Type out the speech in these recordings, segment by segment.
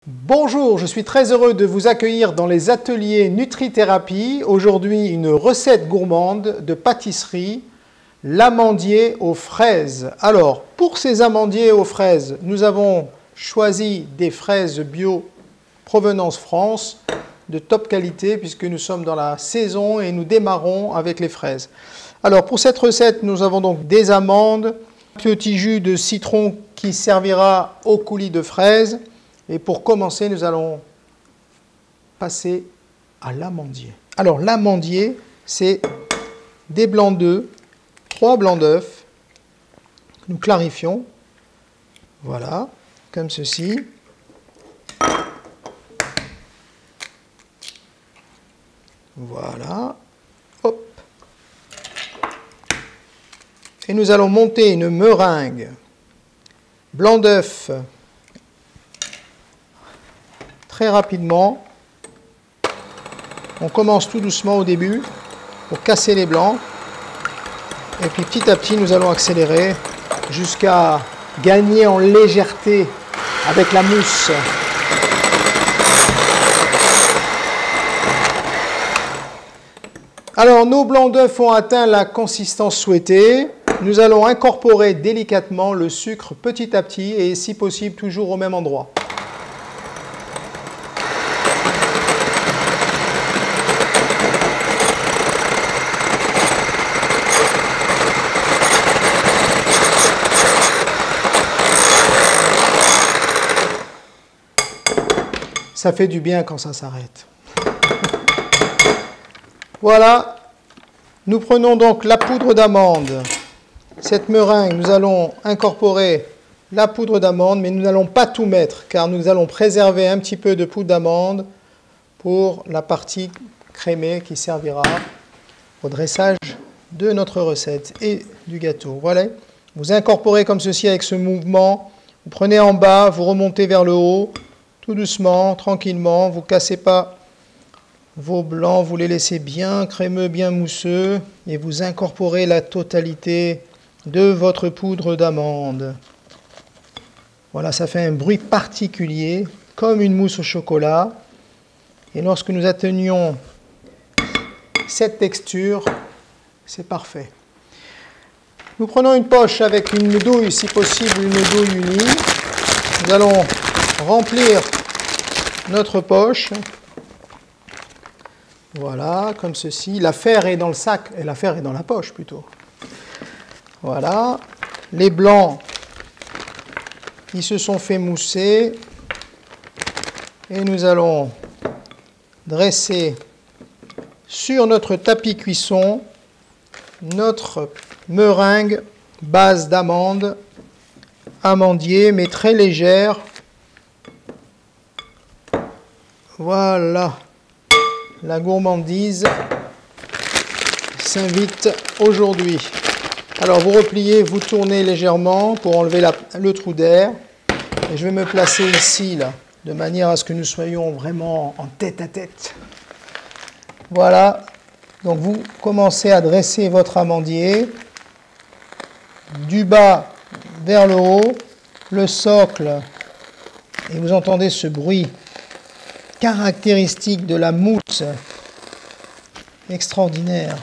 Bonjour, je suis très heureux de vous accueillir dans les ateliers Nutrithérapie. Aujourd'hui, une recette gourmande de pâtisserie, l'amandier aux fraises. Alors, pour ces amandiers aux fraises, nous avons choisi des fraises bio provenance France de top qualité puisque nous sommes dans la saison et nous démarrons avec les fraises. Alors, pour cette recette, nous avons donc des amandes, un petit jus de citron qui servira au coulis de fraises. Et pour commencer, nous allons passer à l'amandier. Alors, l'amandier, c'est des blancs d'œufs, 3 blancs d'œufs. Nous clarifions. Voilà, comme ceci. Voilà. Hop. Et nous allons monter une meringue. Blanc d'œuf. Très rapidement, on commence tout doucement au début pour casser les blancs et puis petit à petit nous allons accélérer jusqu'à gagner en légèreté avec la mousse. Alors nos blancs d'œufs ont atteint la consistance souhaitée, nous allons incorporer délicatement le sucre petit à petit et si possible toujours au même endroit. Ça fait du bien quand ça s'arrête. Voilà, nous prenons donc la poudre d'amande. Cette meringue, nous allons incorporer la poudre d'amande, mais nous n'allons pas tout mettre, car nous allons préserver un petit peu de poudre d'amande pour la partie crémée qui servira au dressage de notre recette et du gâteau. Voilà, vous incorporez comme ceci avec ce mouvement. Vous prenez en bas, vous remontez vers le haut. Tout doucement, tranquillement, vous ne cassez pas vos blancs, vous les laissez bien crémeux, bien mousseux et vous incorporez la totalité de votre poudre d'amande. Voilà, ça fait un bruit particulier, comme une mousse au chocolat. Et lorsque nous atteignons cette texture, c'est parfait. Nous prenons une poche avec une douille, si possible une douille unie. Nous allons remplir notre poche, voilà, comme ceci. L'affaire est dans le sac, et l'affaire est dans la poche plutôt. Voilà, les blancs, ils se sont fait mousser, et nous allons dresser sur notre tapis cuisson notre meringue base d'amande, amandier, mais très légère. Voilà, la gourmandise s'invite aujourd'hui. Alors vous repliez, vous tournez légèrement pour enlever le trou d'air. Et je vais me placer ici, là, de manière à ce que nous soyons vraiment en tête à tête. Voilà, donc vous commencez à dresser votre amandier du bas vers le haut, le socle, et vous entendez ce bruit caractéristique de la mousse extraordinaire.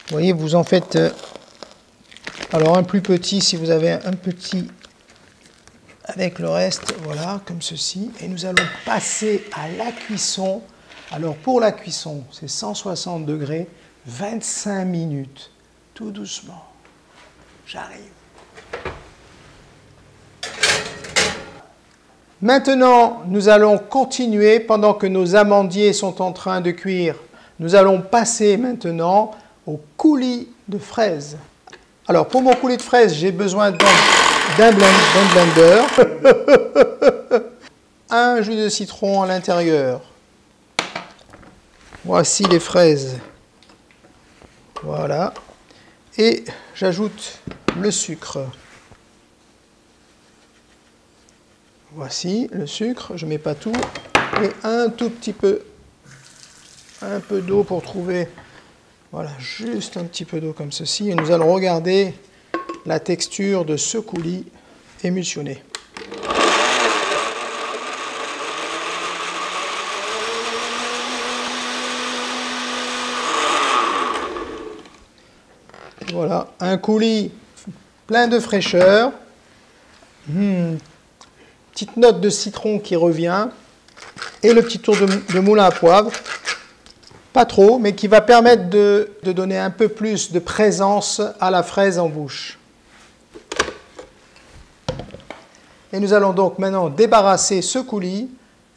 Vous voyez, vous en faites alors un plus petit si vous avez un petit avec le reste, voilà, comme ceci. Et nous allons passer à la cuisson. Alors pour la cuisson, c'est 160 degrés, 25 minutes, tout doucement. J'arrive. Maintenant, nous allons continuer pendant que nos amandiers sont en train de cuire. Nous allons passer maintenant au coulis de fraises. Alors, pour mon coulis de fraises, j'ai besoin d'un blender, un jus de citron à l'intérieur. Voici les fraises. Voilà. Et j'ajoute le sucre. Voici le sucre, je ne mets pas tout, et un tout petit peu, un peu d'eau pour trouver Voilà, juste un petit peu d'eau comme ceci. Et nous allons regarder la texture de ce coulis émulsionné. Voilà, un coulis plein de fraîcheur. Petite note de citron qui revient. Et le petit tour de moulin à poivre. Pas trop, mais qui va permettre de donner un peu plus de présence à la fraise en bouche. Et nous allons donc maintenant débarrasser ce coulis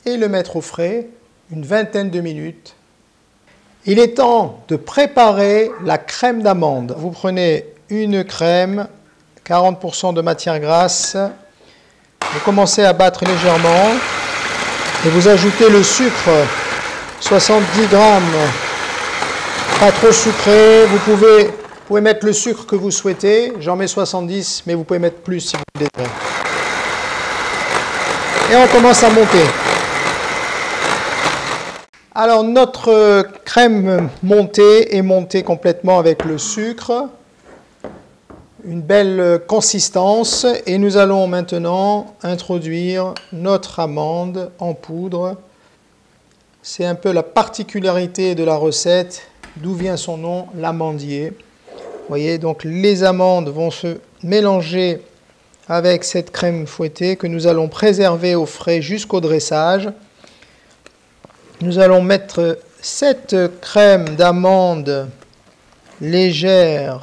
et le mettre au frais une vingtaine de minutes. Il est temps de préparer la crème d'amande. Vous prenez une crème, 40% de matière grasse. Vous commencez à battre légèrement et vous ajoutez le sucre, 70 grammes, pas trop sucré. Vous pouvez mettre le sucre que vous souhaitez. J'en mets 70, mais vous pouvez mettre plus si vous le désirez. Et on commence à monter. Alors notre crème montée est montée complètement avec le sucre. Une belle consistance. Et nous allons maintenant introduire notre amande en poudre. C'est un peu la particularité de la recette, d'où vient son nom, l'amandier. Vous voyez, donc les amandes vont se mélanger avec cette crème fouettée que nous allons préserver au frais jusqu'au dressage. Nous allons mettre cette crème d'amande légère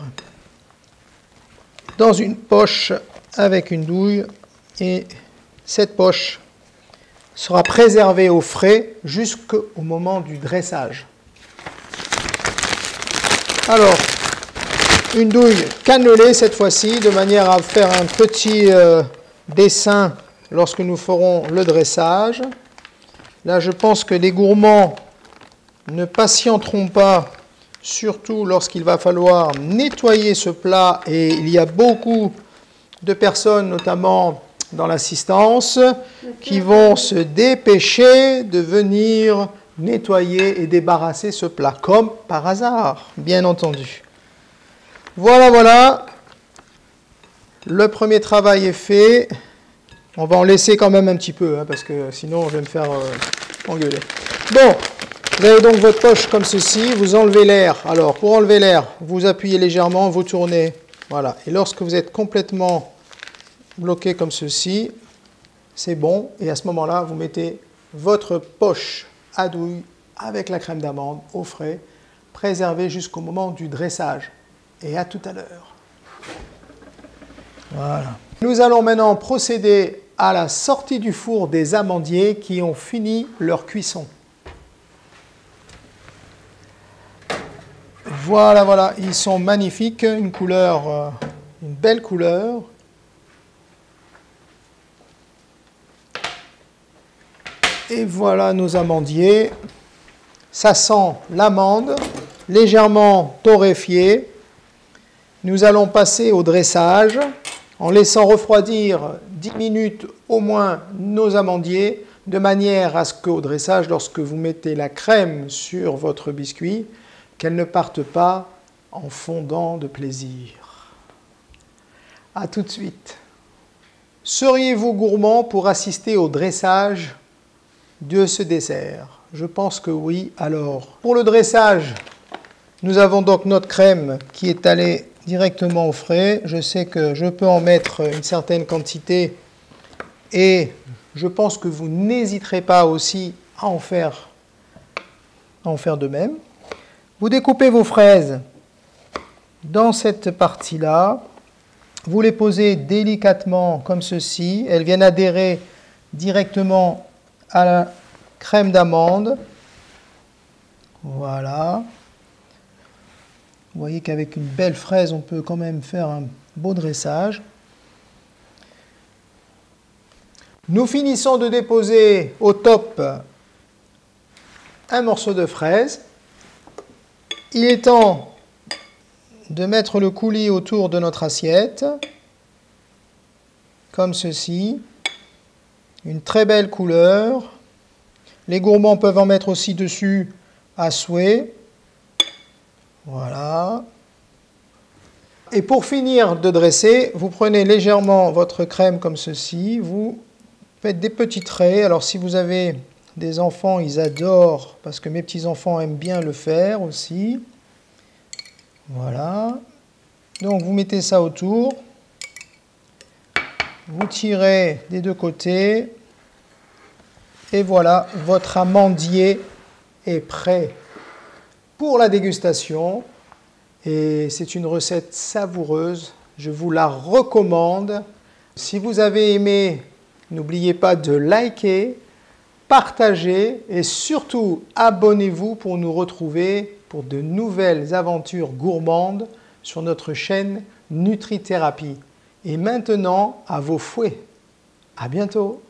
dans une poche avec une douille et cette poche sera préservée au frais jusqu'au moment du dressage. Alors, une douille cannelée cette fois-ci, de manière à faire un petit dessin lorsque nous ferons le dressage. Là, je pense que les gourmands ne patienteront pas, surtout lorsqu'il va falloir nettoyer ce plat. Et il y a beaucoup de personnes, notamment dans l'assistance, qui vont se dépêcher de venir nettoyer et débarrasser ce plat, comme par hasard, bien entendu. Voilà, voilà. Le premier travail est fait. On va en laisser quand même un petit peu, hein, parce que sinon je vais me faire engueuler. Bon, vous avez donc votre poche comme ceci, vous enlevez l'air. Alors, pour enlever l'air, vous appuyez légèrement, vous tournez. Voilà. Et lorsque vous êtes complètement bloqué comme ceci, c'est bon. Et à ce moment-là, vous mettez votre poche à douille avec la crème d'amande au frais, préservée jusqu'au moment du dressage. Et à tout à l'heure. Voilà. Nous allons maintenant procéder à la sortie du four des amandiers qui ont fini leur cuisson. Voilà, voilà, ils sont magnifiques, une couleur, une belle couleur. Et voilà nos amandiers. Ça sent l'amande, légèrement torréfiée. Nous allons passer au dressage en laissant refroidir 10 minutes au moins nos amandiers, de manière à ce qu'au dressage, lorsque vous mettez la crème sur votre biscuit, qu'elle ne parte pas en fondant de plaisir. A tout de suite. Seriez-vous gourmand pour assister au dressage de ce dessert? Je pense que oui. Alors, pour le dressage, nous avons donc notre crème qui est allée directement au frais. Je sais que je peux en mettre une certaine quantité et je pense que vous n'hésiterez pas aussi à en faire de même. Vous découpez vos fraises dans cette partie-là. Vous les posez délicatement comme ceci. Elles viennent adhérer directement à la crème d'amande. Voilà. Vous voyez qu'avec une belle fraise, on peut quand même faire un beau dressage. Nous finissons de déposer au top un morceau de fraise. Il est temps de mettre le coulis autour de notre assiette, comme ceci. Une très belle couleur. Les gourmands peuvent en mettre aussi dessus à souhait. Voilà. Et pour finir de dresser, vous prenez légèrement votre crème comme ceci, vous faites des petits traits. Alors si vous avez des enfants, ils adorent, parce que mes petits-enfants aiment bien le faire aussi. Voilà. Donc vous mettez ça autour. Vous tirez des deux côtés. Et voilà, votre amandier est prêt pour la dégustation. Et c'est une recette savoureuse. Je vous la recommande. Si vous avez aimé, n'oubliez pas de liker, partager et surtout abonnez-vous pour nous retrouver pour de nouvelles aventures gourmandes sur notre chaîne Nutrithérapie. Et maintenant, à vos fouets. À bientôt.